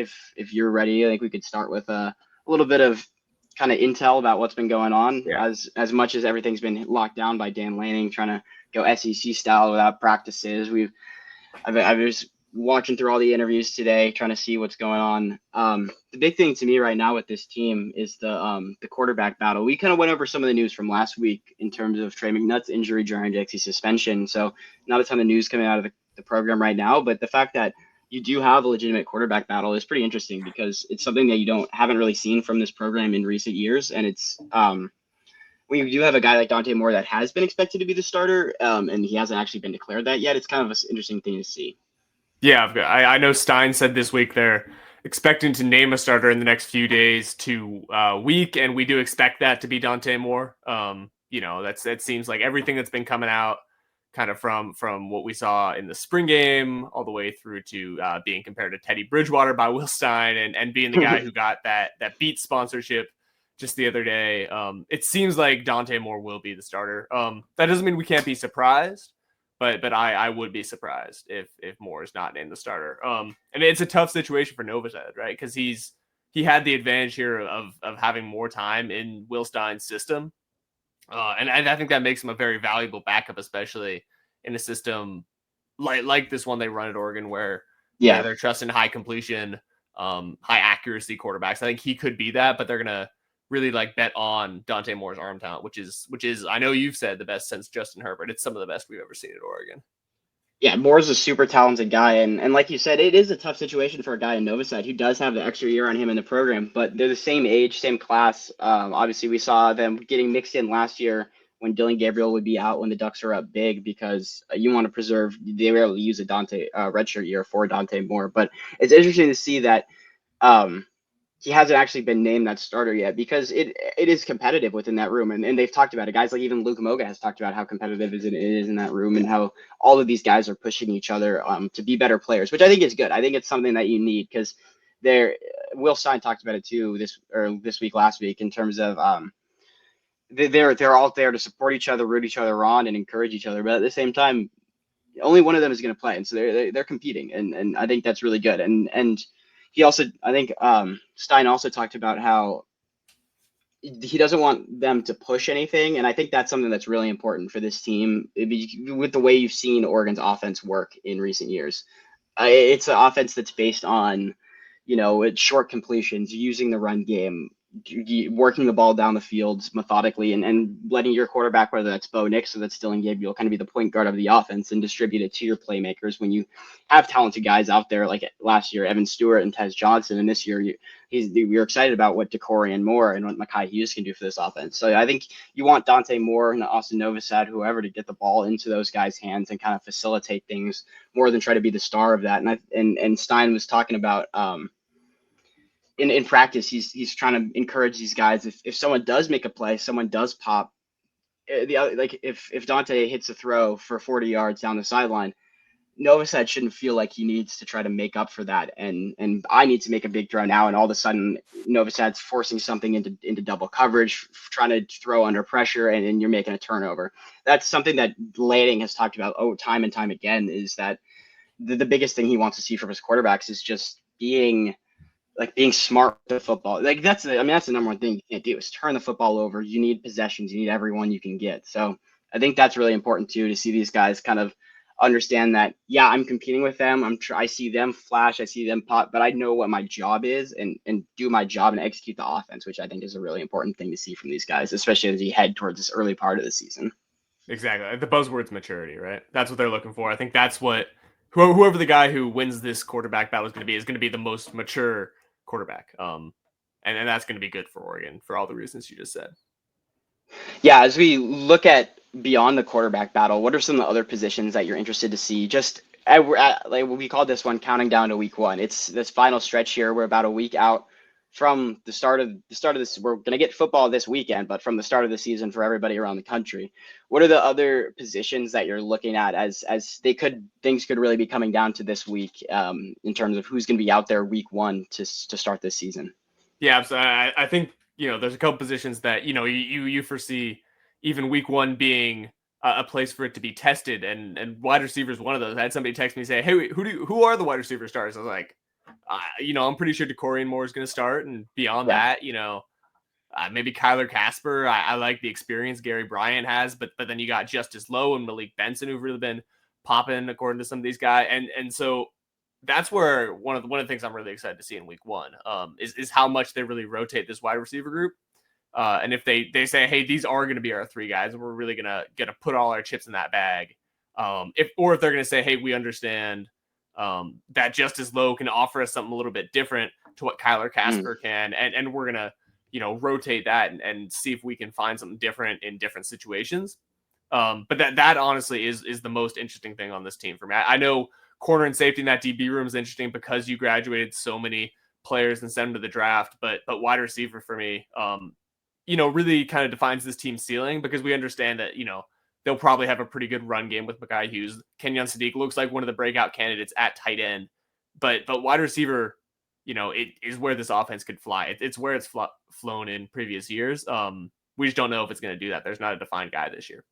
if you're ready, I think we could start with a little bit of kind of intel about what's been going on. Yeah. As much as everything's been locked down by Dan Lanning trying to go SEC style without practices, I was watching through all the interviews today, trying to see what's going on. The big thing to me right now with this team is the quarterback battle. We kind of went over some of the news from last week in terms of Trey McNutt's injury during JX's suspension. So not a ton of news coming out of the program right now, but the fact that you do have a legitimate quarterback battle is pretty interesting because it's something that you haven't really seen from this program in recent years, and it's when you do have a guy like Dante Moore that has been expected to be the starter, and he hasn't actually been declared that yet. It's kind of an interesting thing to see. Yeah, I know Stein said this week they're expecting to name a starter in the next few days to week, and we do expect that to be Dante Moore. That seems like everything that's been coming out kind of from what we saw in the spring game all the way through to being compared to Teddy Bridgewater by Will Stein and being the guy who got that Beat sponsorship just the other day. It seems like Dante Moore will be the starter. That doesn't mean we can't be surprised, but I would be surprised if Moore is not named the starter. And it's a tough situation for Novosad, right? Because he had the advantage here of having more time in Will Stein's system. And I think that makes him a very valuable backup, especially in a system like this one they run at Oregon, where they're trusting high completion, high accuracy quarterbacks. I think he could be that, but they're gonna really bet on Dante Moore's arm talent, which is I know you've said the best since Justin Herbert. It's some of the best we've ever seen at Oregon. Yeah, Moore's a super talented guy, and like you said, it is a tough situation for a guy in Novosad who does have the extra year on him in the program, but they're the same age, same class. Obviously, we saw them getting mixed in last year when Dylan Gabriel would be out when the Ducks are up big because you want to preserve. They were able to use a redshirt year for Dante Moore, but it's interesting to see that he hasn't actually been named that starter yet because it is competitive within that room. And they've talked about it. Guys like even Luke Moga has talked about how competitive it is in that room and how all of these guys are pushing each other to be better players, which I think is good. I think it's something that you need because Will Stein talked about it too this week, last week, in terms of they're all there to support each other, root each other on, and encourage each other. But at the same time, only one of them is going to play. And so they're competing. And I think that's really good. And he also, I think Stein also talked about how he doesn't want them to push anything. And I think that's something that's really important for this team with the way you've seen Oregon's offense work in recent years. It's an offense that's based on, it's short completions, using the run game, working the ball down the field methodically and letting your quarterback, whether that's Bo Nix or that's Dylan Gabriel, kind of be the point guard of the offense and distribute it to your playmakers when you have talented guys out there like last year, Evan Stewart and Tez Johnson, and this year you're excited about what Decorian Moore and what Mekhi Hughes can do for this offense. So I think you want Dante Moore and Austin Novosad, whoever, to get the ball into those guys' hands and kind of facilitate things more than try to be the star of that. And Stein was talking about in practice, he's trying to encourage these guys. If someone does make a play, someone does pop, if Dante hits a throw for 40 yards down the sideline, Novosad shouldn't feel like he needs to try to make up for that. And I need to make a big throw now, and all of a sudden Novosad's forcing something into double coverage, trying to throw under pressure, and you're making a turnover. That's something that Lanning has talked about time and time again, is that the biggest thing he wants to see from his quarterbacks is just being smart with the football. That's the number one thing you can't do is turn the football over. You need possessions. You need everyone you can get. So I think that's really important too, to see these guys kind of understand that, yeah, I'm competing with them. I see them flash, I see them pop, but I know what my job is and do my job and execute the offense, which I think is a really important thing to see from these guys, especially as you head towards this early part of the season. Exactly. The buzzword's maturity, right? That's what they're looking for. I think that's what whoever the guy who wins this quarterback battle is going to be the most mature quarterback. And that's going to be good for Oregon for all the reasons you just said. Yeah, as we look at beyond the quarterback battle, what are some of the other positions that you're interested to see? Just like we call this one counting down to week one. It's this final stretch here. We're about a week out from the start of this. We're going to get football this weekend, but from the start of the season for everybody around the country, what are the other positions that you're looking at as things could really be coming down to this week in terms of who's going to be out there week one to start this season? Yeah, so I think there's a couple positions that you foresee even week one being a place for it to be tested, and wide receiver is one of those. I had somebody text me say, "Hey, who are the wide receiver stars?" I was like, I'm pretty sure Decorian Moore is going to start, and beyond Yeah. that, maybe Kyler Casper. I like the experience Gary Bryant has, but then you got Justice Lowe and Malik Benson who've really been popping according to some of these guys, and so that's where one of the things I'm really excited to see in week one is how much they really rotate this wide receiver group. And if they say, hey, these are going to be our three guys, and we're really gonna put all our chips in that bag. If they're going to say, hey, we understand that Justice Lowe can offer us something a little bit different to what Kyler Casper can, and we're gonna rotate that and see if we can find something different in different situations. But that honestly is the most interesting thing on this team for me. I know corner and safety in that DB room is interesting because you graduated so many players and sent them to the draft, but wide receiver for me, really kind of defines this team's ceiling because we understand that, they'll probably have a pretty good run game with Mekhi Hughes. Kenyon Sadiq looks like one of the breakout candidates at tight end, but wide receiver, it is where this offense could fly. It's where it's flown in previous years. We just don't know if it's going to do that. There's not a defined guy this year.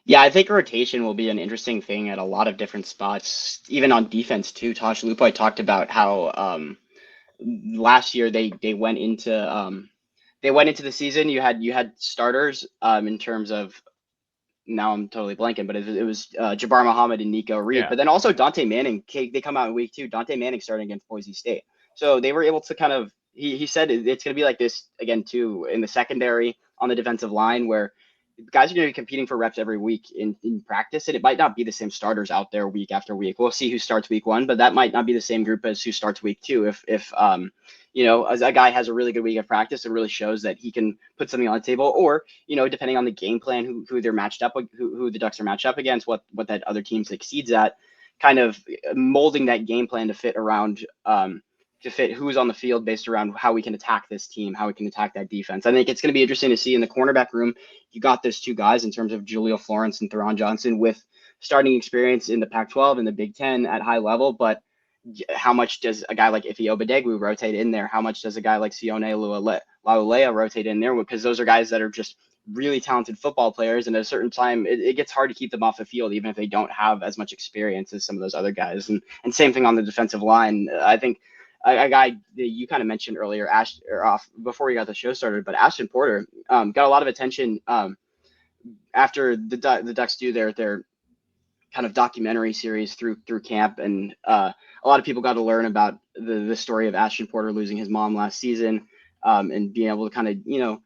Yeah, I think rotation will be an interesting thing at a lot of different spots, even on defense too. Tosh Lupoy talked about how last year they went into the season. You had starters in terms of, now I'm totally blanking, but it was Jabbar Muhammad and Nico Reed, Yeah. but then also Dante Manning. They come out in week 2. Dante Manning starting against Boise State, so they were able to kind of. He said it's going to be like this again too in the secondary on the defensive line where guys are going to be competing for reps every week in practice, and it might not be the same starters out there week after week. We'll see who starts week 1, but that might not be the same group as who starts week 2. If as a guy has a really good week of practice, it really shows that he can put something on the table, or depending on the game plan, who they're matched up with, who the Ducks are matched up against, what that other team succeeds at, kind of molding that game plan to fit around to fit who's on the field based around how we can attack this team, how we can attack that defense. I think it's going to be interesting to see in the cornerback room. You got those two guys in terms of Julio Florence and Theron Johnson with starting experience in the Pac-12 and the Big Ten at high level, but how much does a guy like Ife Obadegwu rotate in there? How much does a guy like Sione Laulea rotate in there? Because those are guys that are just really talented football players, and at a certain time, it gets hard to keep them off the field, even if they don't have as much experience as some of those other guys. And same thing on the defensive line. I think a guy that you kind of mentioned earlier, before we got the show started, but Ashton Porter got a lot of attention after the Ducks do their kind of documentary series through camp, and a lot of people got to learn about the story of Ashton Porter losing his mom last season, and being able to kind of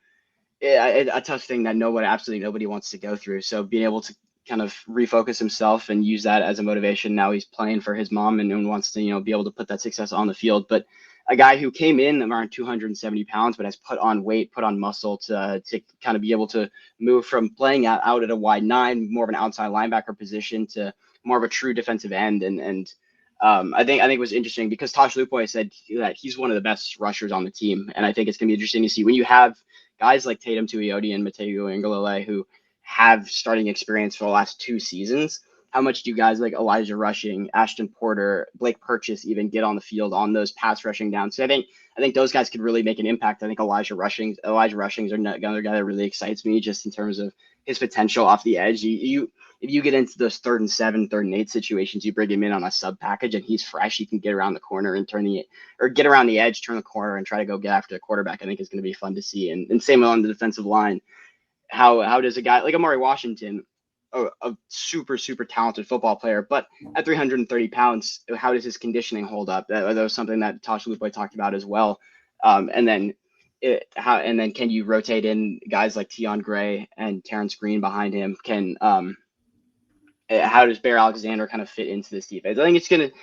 a tough thing that absolutely nobody wants to go through. So being able to kind of refocus himself and use that as a motivation. Now he's playing for his mom and wants to, be able to put that success on the field. But a guy who came in around 270 pounds, but has put on weight, put on muscle to kind of be able to move from playing out at a wide 9, more of an outside linebacker position, to more of a true defensive end. And I think it was interesting because Tosh Lupoy said that he's one of the best rushers on the team. And I think it's going to be interesting to see when you have guys like Tatum Tuioti and Mateo Ingalale who have starting experience for the last 2 seasons. How much do guys like Elijah Rushing, Ashton Porter, Blake Purchase even get on the field on those pass rushing downs? So I think those guys could really make an impact. I think Elijah Rushing's another guy that really excites me just in terms of his potential off the edge. If you get into those 3rd and 7, 3rd and 8 situations, you bring him in on a sub package and he's fresh. He can get around the corner and get around the edge, turn the corner, and try to go get after the quarterback. I think is going to be fun to see. And same on the defensive line. How does a guy like Amari Washington, a super, super talented football player, but at 330 pounds, how does his conditioning hold up? That was something that Tosh Lupoy talked about as well. And then can you rotate in guys like Tion Gray and Terrence Green behind him? How does Bear Alexander kind of fit into this defense? I think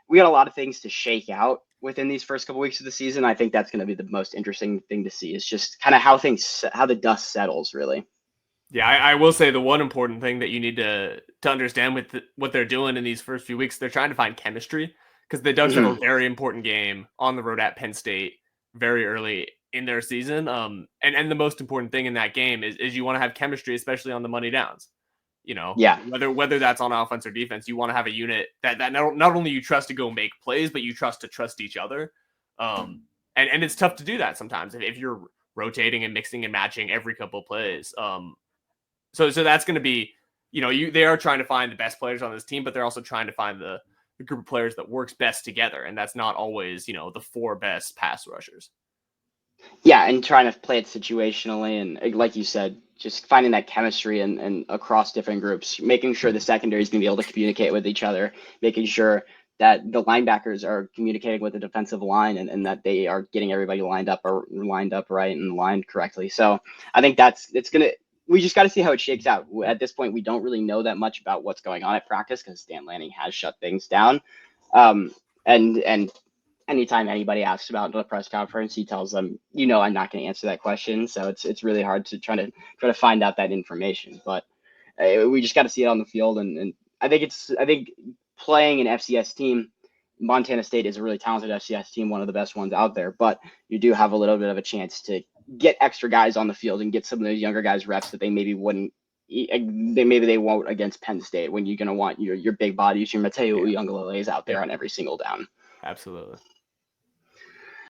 we got a lot of things to shake out within these first couple weeks of the season. I think that's going to be the most interesting thing to see, is just kind of how the dust settles, really. Yeah, I will say the one important thing that you need to understand with what they're doing in these first few weeks, they're trying to find chemistry, because the Ducks have a very important game on the road at Penn State very early in their season. And the most important thing in that game is you want to have chemistry, especially on the money downs. Yeah. Whether that's on offense or defense, you want to have a unit that not only you trust to go make plays, but you trust each other. And it's tough to do that sometimes if you're rotating and mixing and matching every couple of plays. So that's going to be, they are trying to find the best players on this team, but they're also trying to find the a group of players that works best together, and that's not always, you know, the 4 best pass rushers. Yeah, and trying to play it situationally, and like you said, just finding that chemistry and across different groups, making sure the secondary is going to be able to communicate with each other, making sure that the linebackers are communicating with the defensive line, and that they are getting everybody lined up right and lined correctly. So I think we just got to see how it shakes out. At this point, we don't really know that much about what's going on at practice because Dan Lanning has shut things down. Um, and anytime anybody asks about the press conference, he tells them, I'm not going to answer that question. So it's really hard to try to find out that information. But we just got to see it on the field, and I think playing an FCS team, Montana State is a really talented FCS team, one of the best ones out there. But you do have a little bit of a chance to get extra guys on the field and get some of those younger guys reps that they maybe wouldn't. They won't against Penn State when you're going to want your big bodies, your Mateo Uiagalelei's out there on every single down. Absolutely.